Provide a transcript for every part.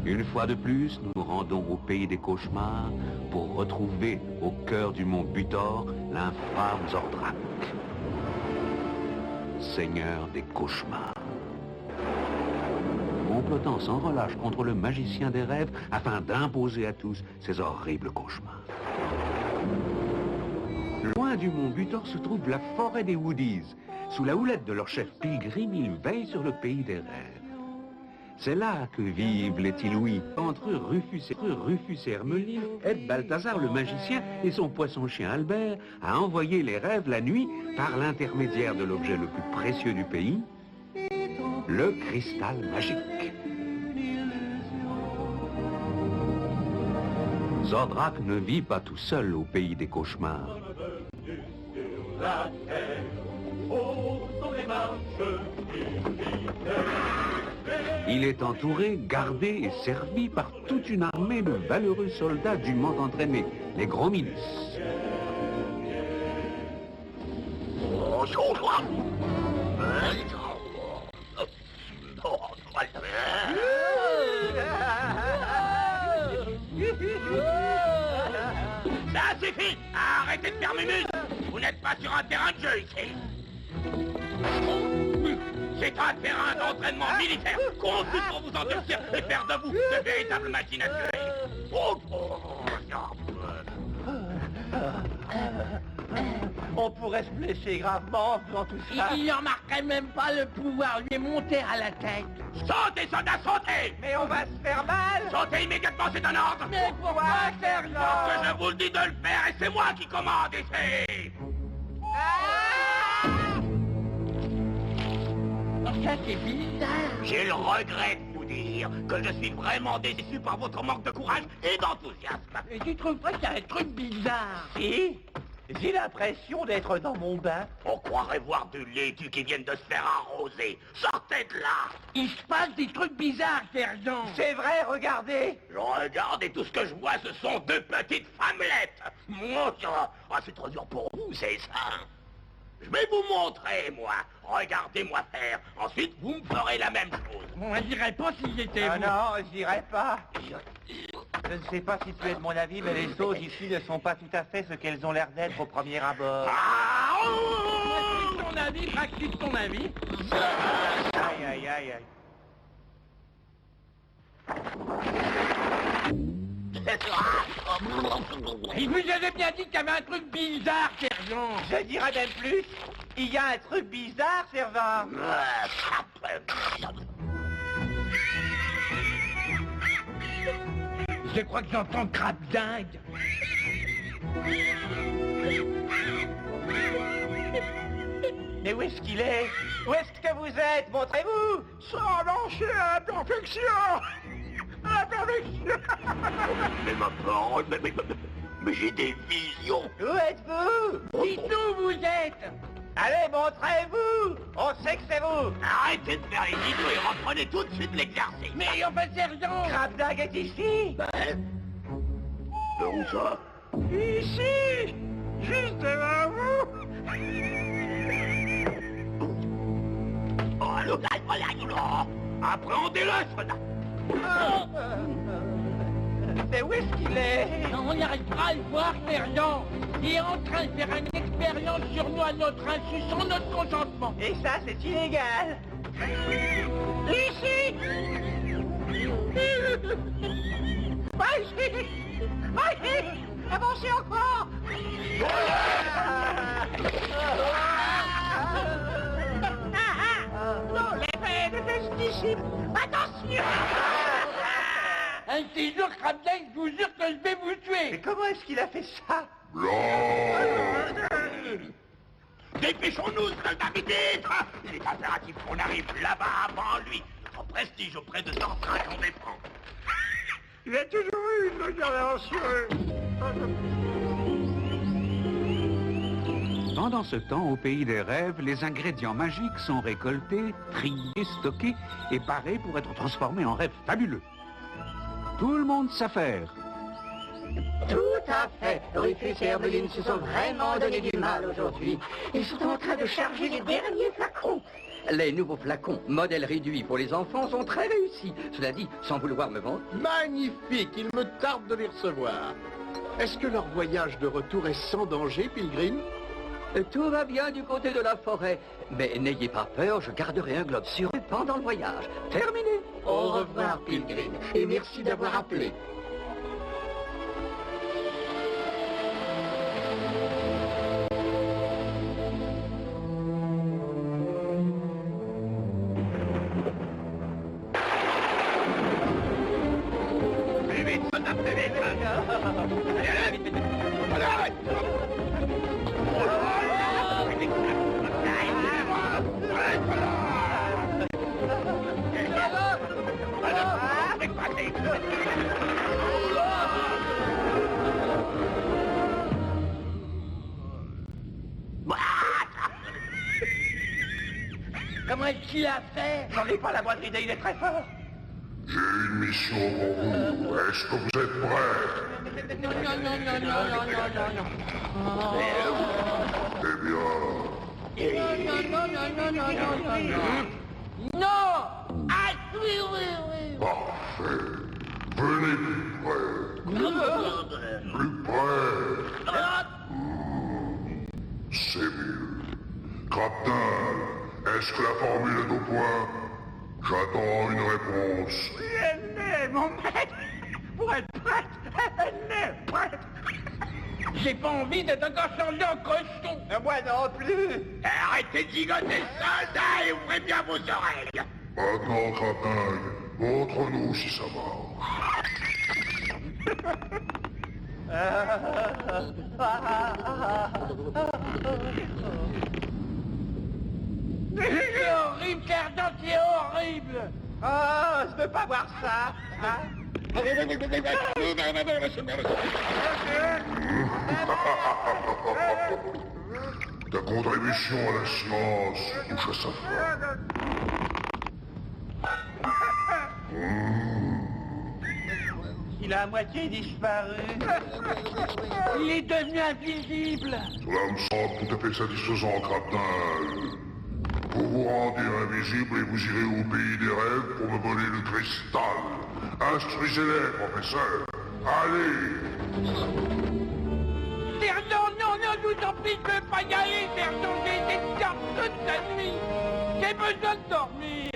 Une fois de plus, nous nous rendons au pays des cauchemars pour retrouver au cœur du mont Butor l'infâme Zordrak, seigneur des cauchemars. Complotant sans relâche contre le magicien des rêves afin d'imposer à tous ces horribles cauchemars. Loin du mont Butor se trouve la forêt des Woodies. Sous la houlette de leur chef Pilgrim, ils veillent sur le pays des rêves. C'est là que vivent les Tilouis. Entre eux, Rufus et Hermeline aident Balthazar le magicien et son poisson-chien Albert à envoyer les rêves la nuit par l'intermédiaire de l'objet le plus précieux du pays, le cristal magique. Zordrak ne vit pas tout seul au pays des cauchemars. Il est entouré, gardé et servi par toute une armée de valeureux soldats dûment entraînés, les Gros-Milis. Ça suffit! Arrêtez de faire mémuse! Vous n'êtes pas sur un terrain de jeu ici! C'est un terrain d'entraînement militaire conçu pour vous endurcir et faire de vous de véritables machines à tuer! On pourrait se blesser gravement en faisant tout ça. Il n'en marquerait même pas le pouvoir lui monter à la tête. Sautez, soldats, sautez! Mais on va se faire mal. Sautez immédiatement, c'est un ordre! Mais pourquoi, sergent? Parce que je vous le dis de le faire et c'est moi qui commande ici! Ça, c'est bizarre. J'ai le regret de vous dire que je suis vraiment déçu par votre manque de courage et d'enthousiasme. Et tu trouves pas qu'il y a un truc bizarre? Si, j'ai l'impression d'être dans mon bain. On croirait voir du laitue qui viennent de se faire arroser. Sortez de là! Il se passe des trucs bizarres, sergent. C'est vrai, regardez. Je regarde et tout ce que je vois, ce sont deux petites femmelettes. Moi, ça... Ah, c'est trop dur pour vous, c'est ça. Je vais vous montrer, moi. Regardez-moi faire. Ensuite, vous me ferez la même chose. Bon, je dirais pas si j'étais Ah vous. non, je dirais pas. Je ne sais pas si tu es de mon avis, mais les choses ici ne sont pas tout à fait ce qu'elles ont l'air d'être au premier abord. Ah, Pratique ton avis, pratique ton avis. Aïe, aïe, aïe, aïe. Il vous avait bien dit qu'il y avait un truc bizarre, sergent. Je dirais même plus. Il y a un truc bizarre, servant. Je crois que j'entends crabe dingue. Mais où est-ce qu'il est? Où est-ce que vous êtes? Montrez-vous. Ça, non, c'est la perfection! La perfection! Mais ma parole, mais j'ai des visions! Où êtes-vous? Dites-nous où vous êtes. Allez, montrez-vous. On sait que c'est vous. Arrêtez de faire les idiots et reprenez tout de suite l'exercice! Mais enfin, sergent. Crabdag est ici. Ben, où ça? Ici. Juste devant vous. Oh, le gars, appréhendez-le, soldat! Mais où est-ce qu'il est? Non, on n'y arrive pas à le voir, sergent. Il est en train de faire une expérience sur nous à notre insu, sans notre consentement. Et ça, c'est illégal. Ici. Pas ici. Pas ici. Avancez encore. Non, les pesticides. Attention. Un de ces jours, Crabdang, je vous jure que je vais vous Mais tuer. comment est-ce qu'il a fait ça? Dépêchons-nous, soldat Médètre! Il est impératif qu'on arrive là-bas avant lui. Notre prestige auprès de Zordrak en dépend. Il y a toujours eu une regardance sur eux. Pendant ce temps, au pays des rêves, les ingrédients magiques sont récoltés, triés, stockés et parés pour être transformés en rêves fabuleux. Tout le monde s'affaire. Tout à fait. Rufus et Hermeline se sont vraiment donné du mal aujourd'hui. Ils sont en train de charger les derniers flacons. Les nouveaux flacons, modèle réduit pour les enfants, sont très réussis. Cela dit, sans vouloir me vanter. Magnifique, il me tarde de les recevoir. Est-ce que leur voyage de retour est sans danger, Pilgrim? Tout va bien du côté de la forêt. Mais n'ayez pas peur, je garderai un globe sur eux pendant le voyage. Terminé. Au revoir, Pilgrim, et merci d'avoir appelé. Plus vite, soldat, plus vite. Allez, allez, vite, vite. Allez, arrête. Comment est-ce qu'il a fait? J'en ai pas la moindre idée, il est très fort. J'ai une mission pour vous. Est-ce que vous êtes prêts? Non, non, non, non, non, non, non, non. Eh bien, Non, non, non, non, non, non, non, non. Non! Ah, oui, oui, oui. parfait. Venez plus près. Plus près. C'est mieux. Captain, est-ce que la formule est au point? J'attends une réponse. Elle est, mon maître. Pour être prête, elle est prête. J'ai pas envie d'être encore changé en cochon. Moi non plus. Arrêtez de gigoter, soldats, et ouvrez bien vos oreilles. Maintenant, Captain, montre-nous si ça C'est horrible, Cardin, c'est horrible. Oh, je veux pas voir ça. Hein? Ta contribution à la science touche à sa fin. Il a à moitié disparu. Il est devenu invisible. Cela me semble tout à fait satisfaisant, Captain. Vous vous rendez invisible et vous irez au pays des rêves pour me voler le cristal. Instruisez-les, professeur. Allez! Sergent, non, non, je vous en prie, je veux pas y aller, Sergent. J'ai été de garde toute la nuit. J'ai besoin de dormir.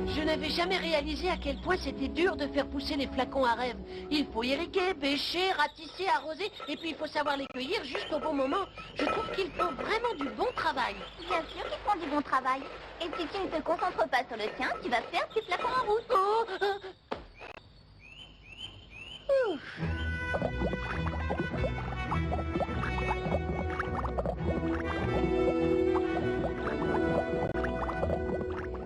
Je n'avais jamais réalisé à quel point c'était dur de faire pousser les flacons à rêve. Il faut irriguer, pêcher, ratisser, arroser, et puis il faut savoir les cueillir juste au bon moment. Je trouve qu'ils font vraiment du bon travail. Bien sûr qu'ils font du bon travail. Et si tu ne te concentres pas sur le tien, tu vas perdre tes flacons en route. Oh,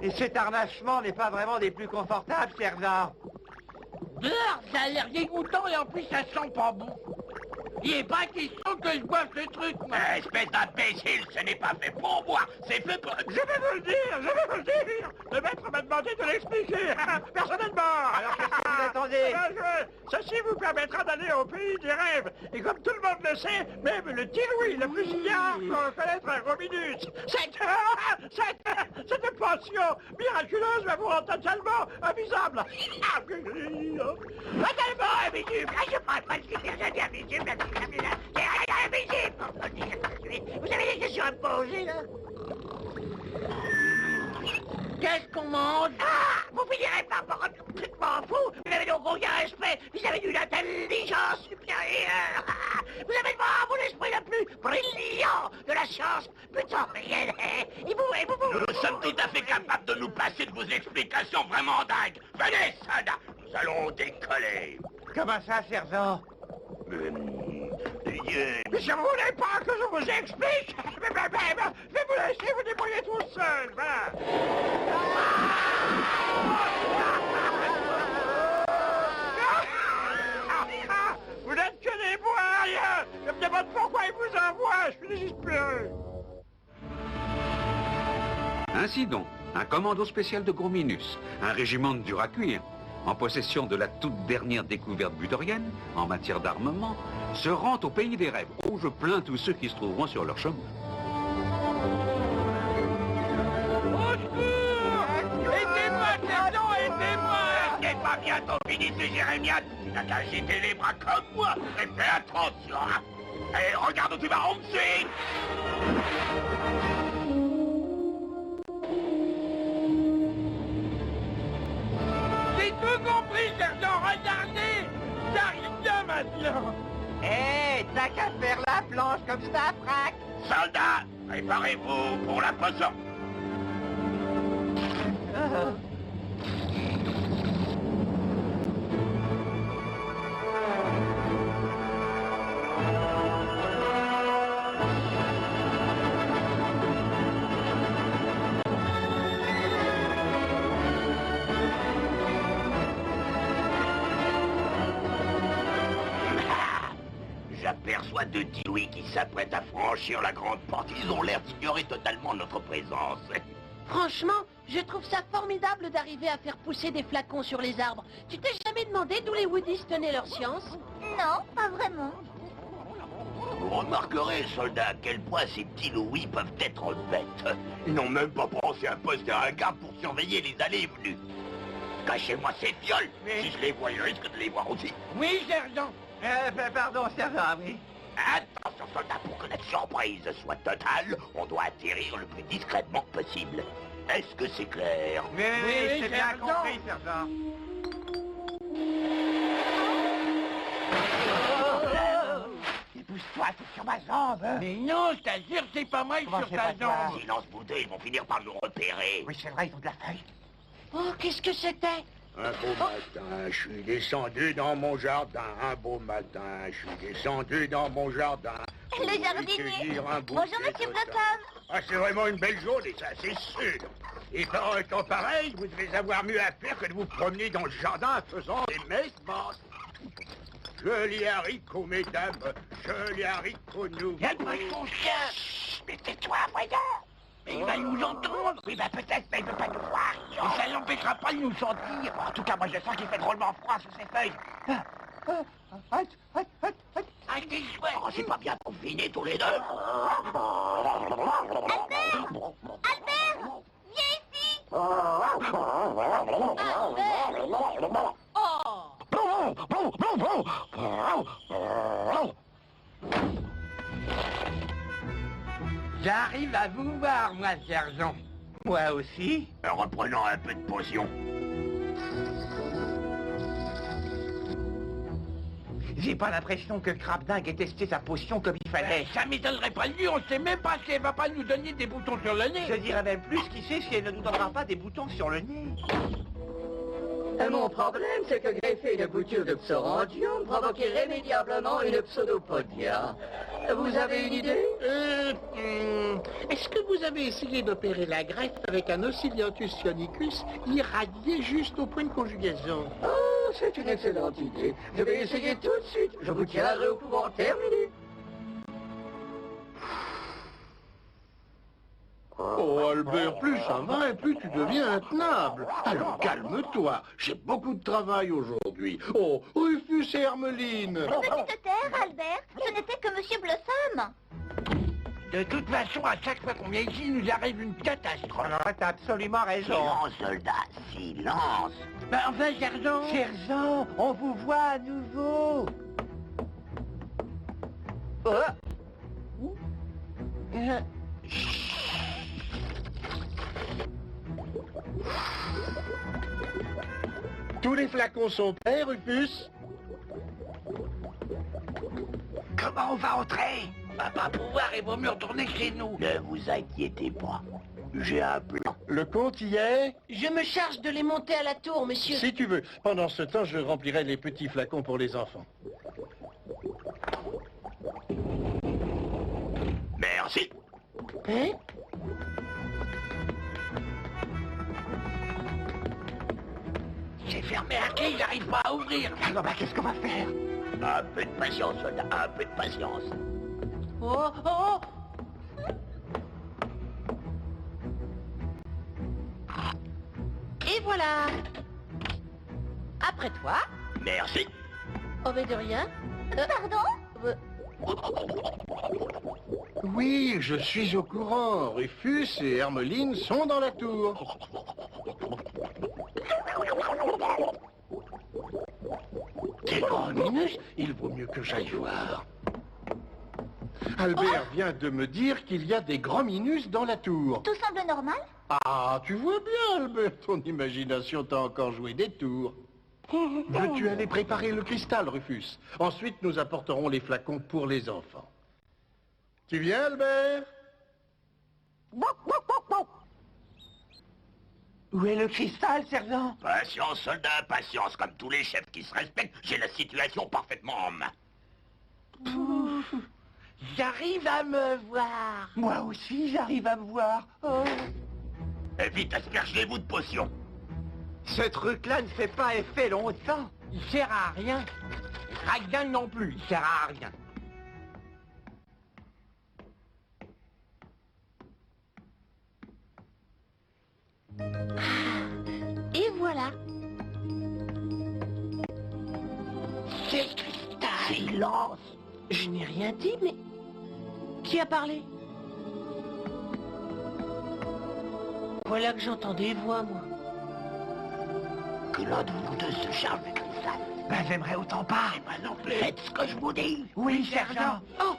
Et cet harnachement n'est pas vraiment des plus confortables, Sergent. Dehors, ça a l'air dégoûtant et en plus ça sent pas bon. Il est pas question que je boive ce truc, moi. Espèce d'imbécile, ce n'est pas fait pour moi, c'est fait pour... Je vais vous le dire, je vais vous le dire. Le maître m'a demandé de l'expliquer, personnellement. Alors qu'est-ce que vous attendez? Ceci vous permettra d'aller au pays des rêves. Et comme tout le monde le sait, même le petit Louis, le plus senior, peut reconnaître un Romulus. Cette potion miraculeuse va vous rendre totalement invisible. Totalement invisible. Je parle pas de ce qui est invisible. Invisible. Vous avez des questions à me poser, là? Qu'est-ce qu'on mange? Ah, vous finirez par me rendre complètement fou. Vous avez donc aucun respect vis-à-vis d'une intelligence supérieure. Vous avez devant vous l'esprit le plus brillant de la science butorienne. Et vous... Nous sommes tout à fait capables de nous passer de vos explications vraiment dingues. Venez, Sada, nous allons décoller. Comment ça, sergent? Mais si vous voulez pas que je vous explique, je vais vous laisser vous débrouiller tout seul, voilà. Vous n'êtes que des bois, rien. Je me demande pourquoi ils vous envoient, je suis désespéré. Ainsi donc, un commando spécial de gros minus, un régiment de dur à cuire, en possession de la toute dernière découverte butorienne en matière d'armement, se rend au pays des rêves, où je plains tous ceux qui se trouveront sur leur chemin. Au secours! Aidez-moi, sergent, aidez-moi! C'est pas bientôt fini, ce Jérémiade. Tu n'as qu'à agiter les bras comme moi. Et fais attention, hein. Et regarde où tu vas, on me suit. J'ai tout compris, sergent, regardez! J'arrive bien maintenant! Hé, t'as qu'à faire la planche comme ça, frac! Soldats, préparez-vous pour la potion. J'aperçois deux Tilouis qui s'apprêtent à franchir la grande porte. Ils ont l'air d'ignorer totalement notre présence. Franchement, je trouve ça formidable d'arriver à faire pousser des flacons sur les arbres. Tu t'es jamais demandé d'où les Woodies tenaient leur science? Non, pas vraiment. Vous remarquerez, soldats, à quel point ces petits Louis peuvent être bêtes. Ils n'ont même pas pensé à poster un garde pour surveiller les allées et venues. Cachez-moi ces fioles. Mais... Si je les vois, je risque de les voir aussi. Oui, sergent. Pardon, sergent, oui. Attention, soldats, pour que notre surprise soit totale, on doit atterrir le plus discrètement possible. Est-ce que c'est clair? Oui, c'est bien sergent. compris, sergent. Pousse-toi, c'est sur ma jambe. Mais non, je t'assure, c'est pas mal sur ta jambe. Silence boudé, ils vont finir par nous repérer. Oui, c'est vrai, ils ont de la feuille. Oh, qu'est-ce que c'était? Un beau matin, je suis descendu dans mon jardin. Un beau matin, je suis descendu dans mon jardin. Le jardinier. Bonjour, monsieur Blossom. Ah, c'est vraiment une belle journée, ça, c'est sûr. Et par un temps pareil, vous devez avoir mieux à faire que de vous promener dans le jardin faisant des messes basses. Joli haricot, mesdames, joli haricot, nous. Viens de ton chien. Chut, mais tais-toi, voyons. Mais il va nous entendre. Oui, bah peut-être, mais il ne veut pas nous voir. Mais ça n'empêchera pas de nous sentir. En tout cas, moi, je sens qu'il fait drôlement froid sous ces feuilles. Ah, t'es chouette. Oh, c'est pas bien confiné tous les deux. Albert, viens ici. J'arrive à vous voir, moi, sergent. Moi aussi. Reprenons un peu de potion. J'ai pas l'impression que Crabdingue ait testé sa potion comme il fallait. Ça m'étonnerait pas de lui, on sait même pas si elle va pas nous donner des boutons sur le nez. Je dirais même plus, qui sait si elle ne nous donnera pas des boutons sur le nez. Mon problème, c'est que greffer une bouture de psorandium provoquerait irrémédiablement une pseudopodia. Vous avez une idée? Est-ce que vous avez essayé d'opérer la greffe avec un Oscillanthus sionicus irradié juste au point de conjugaison? Oh, c'est une excellente idée. Je vais essayer tout de suite. Je vous tiendrai au courant terminé. Oh, Albert, plus ça va et plus tu deviens intenable. Alors calme-toi, j'ai beaucoup de travail aujourd'hui. Oh, Rufus et Hermeline. Peux-tu te taire, Albert? Ce n'était que monsieur Blossom. De toute façon, à chaque fois qu'on vient ici, il nous arrive une catastrophe. Alors, t'as absolument raison. Silence, soldat, silence. Ben enfin, sergent. Sergent, on vous voit à nouveau. Tous les flacons sont prêts, Rufus? Comment on va entrer? On va pas pouvoir, il vaut mieux retourner chez nous. Ne vous inquiétez pas. J'ai un plan. Le compte y est? Je me charge de les monter à la tour, monsieur. Si tu veux. Pendant ce temps, je remplirai les petits flacons pour les enfants. Merci. Hein? C'est fermé à clé, j'arrive pas à ouvrir. Alors, bah, qu'est-ce qu'on va faire? Un peu de patience, soldat, un peu de patience. Oh, oh! Et voilà. Après toi. Merci. Oh, mais de rien. Pardon? Oui, je suis au courant. Rufus et Hermeline sont dans la tour. Quel grand minus, il vaut mieux que j'aille voir. Albert vient de me dire qu'il y a des grands minus dans la tour. Tout semble normal? Ah, tu vois bien, Albert, ton imagination t'a encore joué des tours. Veux-tu aller préparer le cristal, Rufus? Ensuite, nous apporterons les flacons pour les enfants. Tu viens, Albert? Où est le cristal, sergent? Patience, soldat, patience. Comme tous les chefs qui se respectent, j'ai la situation parfaitement en main. J'arrive à me voir. Moi aussi, j'arrive à me voir. Oh. Et vite, aspergez-vous de potions. Ce truc-là ne fait pas effet longtemps. Il sert à rien. Ragdan non plus, il sert à rien. Et voilà. C'est le cristal. Silence. Je n'ai rien dit, mais... Qui a parlé? Voilà que j'entends des voix, moi. Que l'un de vous deux se charge du cristal. Ben, j'aimerais autant pas. Et moi non plus. Faites ce que je vous dis. Oui, sergent. Oh!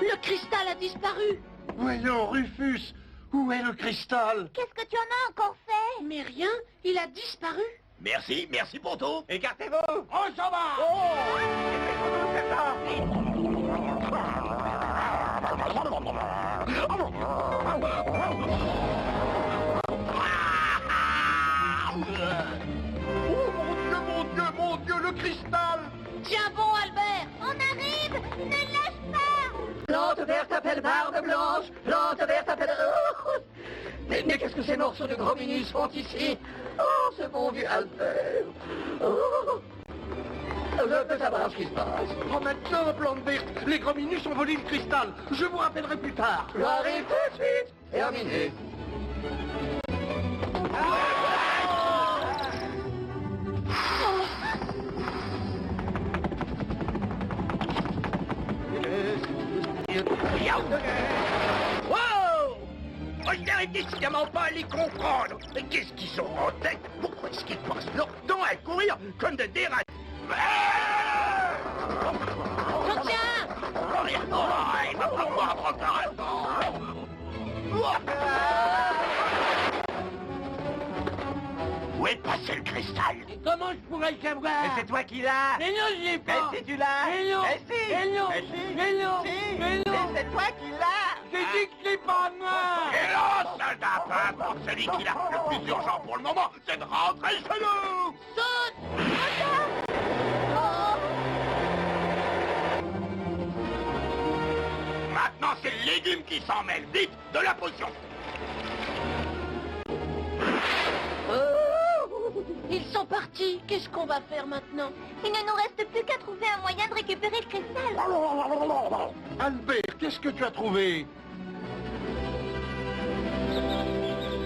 Le cristal a disparu! Voyons, Rufus, où est le cristal? Qu'est-ce que tu en as encore fait? Mais rien, il a disparu. Merci, merci pour tout. Écartez-vous. On s'en va. Mon Dieu, le cristal! Tiens bon, Albert! On arrive! Ne lâche pas! Plante verte appelle barbe blanche, plante verte appelle... Mais qu'est-ce que ces morceaux de gros minus font ici? Oh, ce bon vieux Albert! Oh. Je peux savoir ce qui se passe. Oh, maintenant, plante verte, les gros minus ont volé le cristal. Je vous rappellerai plus tard. J'arrive tout de suite. Terminé. Wow! Je n'arrive décidément pas à les comprendre. Mais qu'est-ce qu'ils ont en tête? Pourquoi est-ce qu'ils passent leur temps à courir comme de déraillés? Je tiens! Il va falloir prendre un temps. Où est passé le cristal? Comment je pourrais le savoir? Mais c'est toi qui l'as. Mais non, je l'ai pas! Mais si tu l'as. Mais non! Mais si. Mais non! Mais si. Mais non! Si. Mais non! Mais c'est toi qui l'as. J'ai dit que c'est pas moi! Et là, soldat, peu importe celui qui l'a. Le plus urgent pour le moment, c'est de rentrer chez nous. Saute! Maintenant, c'est le légume qui s'en mêle. Vite, de la potion. Ils sont partis. Qu'est-ce qu'on va faire maintenant? Il ne nous reste plus qu'à trouver un moyen de récupérer le cristal. Albert, qu'est-ce que tu as trouvé?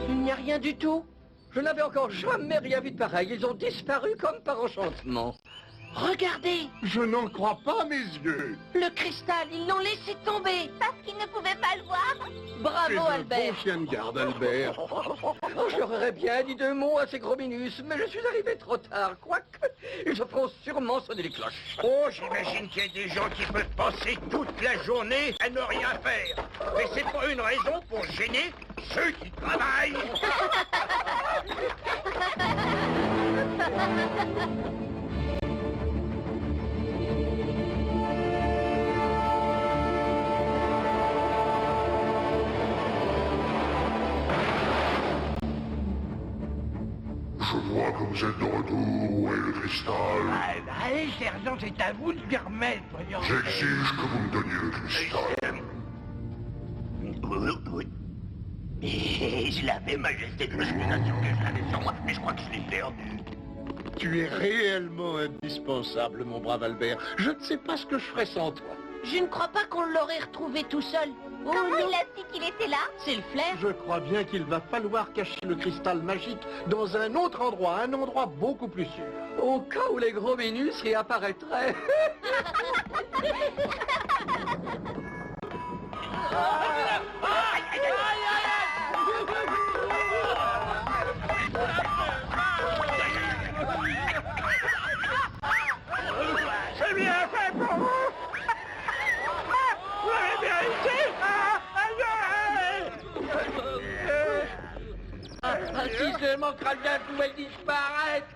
Il n'y a rien du tout. Je n'avais encore jamais rien vu de pareil. Ils ont disparu comme par enchantement. Regardez, Je n'en crois pas mes yeux. le cristal, ils l'ont laissé tomber. Parce qu'il ne pouvait pas le voir. Tu es Bravo, un Albert. bon chien de garde, Albert. Oh, je leur aurais bien dit 2 mots à ces gros minus, mais je suis arrivé trop tard, quoique ils se feront sûrement sonner les cloches. Oh, j'imagine qu'il y a des gens qui peuvent passer toute la journée à ne rien faire. Mais c'est pas une raison pour gêner ceux qui travaillent. Je vois que vous êtes de retour. Où est le cristal? Allez, sergent, c'est à vous de t'y remettre, voyons. J'exige que vous me donniez le cristal. Oui. Et je l'avais, Majesté, je me suis assuré que je l'avais sur moi, mais je crois que je l'ai perdu. Tu es réellement indispensable, mon brave Albert. Je ne sais pas ce que je ferais sans toi. Je ne crois pas qu'on l'aurait retrouvé tout seul. Oh Comment non, il a su qu'il était là? c'est le flair. Je crois bien qu'il va falloir cacher le cristal magique dans un autre endroit, un endroit beaucoup plus sûr. Au cas où les gros minus réapparaîtraient. C'est bien fait pour vous. Vous l'avez mérité. Si seulement Krabdin pouvait disparaître.